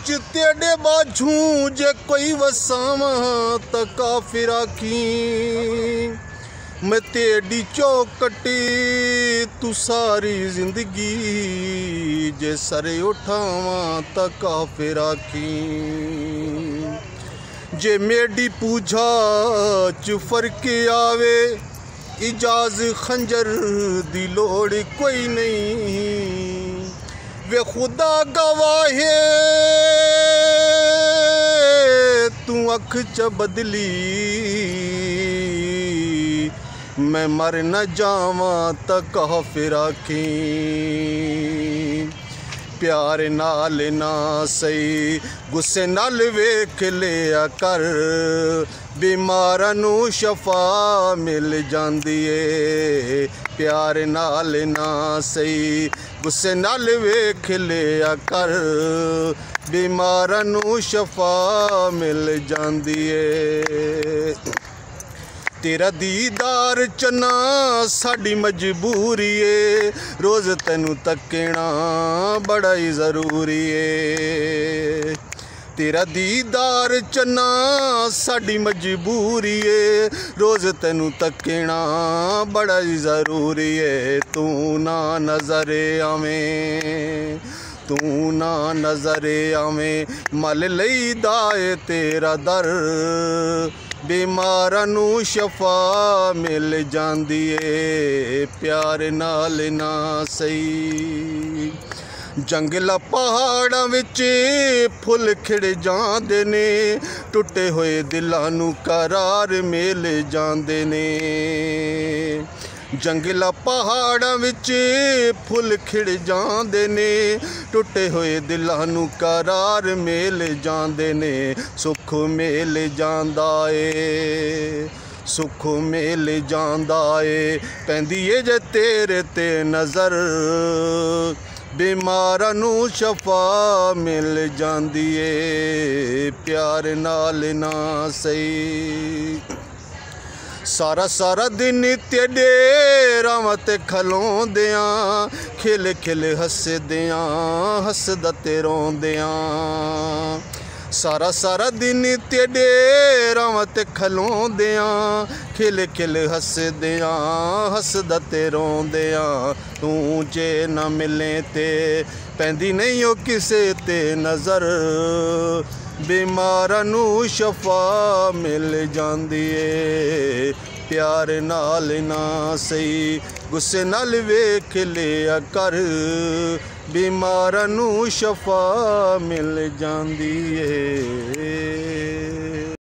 विच तेरे बाझू जे कोई वसावा त काफिर आखी। मैं तेरी चौकटी तू सारी जिंदगी जे सरे उठावा त काफिर आखी। जे मेरी पूजा च फर्क आवे इजाज खंजर दी लोड़ कोई नहीं। वे खुदा गवाहे तू अख च बदली मैं मर न जावा त काफिर आखी। प्यार नाल ना सही गुस्से नाल वेख लिया कर बीमारां नू शफा मिल जांदी है। प्यार नाल ना सही गुस्से नाल वेख लिया कर बीमारां नू शफा मिल जांदी है। तेरा दीदार चना साड़ी मजबूरी है रोज़ तैनू तकना बड़ा ही ज़रूरी है। तेरा दीदार चना साड़ी मजबूरी है रोज़ तैनू तकना बड़ा ही ज़रूरी है। तू ना नज़र आवें तू ना नज़र आवें मल लईदा है तेरा दर बीमारां नू शफा मिल जांदी है। प्यार नाल ना सही जंगला पहाड़ां विच फुल खिड़ जांदे ने टुटे होए दिलां नू करार मिल जांदे ने। जंगला पहाड़ां विच फुल खिड़ जांदे ने टुटे होए दिलां नू करार मिल जांदे ने। सुख मिल जांदा ए सुख मिल जांदा ए पैंदी ए जे तेरे ते नज़र बीमारां नू शफा मिल जांदी ए। प्यार नाल ना सही सारा सारा दिन तेरे रावां ते खलोंदियां खिल खिल हसदियां हसदा ते रोंदियां। सारा सारा दिन तेरे रावां ते खलोंदियां खिल खिल हसदियां हसदा ते रोंदियां। तू जे ना मिले ते पैंदी नहीं ओ किसे ते नज़र बीमारां नू शफा मिल जांदी है। प्यार नाल ना सही गुस्से नाल वेख लिया कर बीमारां नू शफा मिल जांदी है।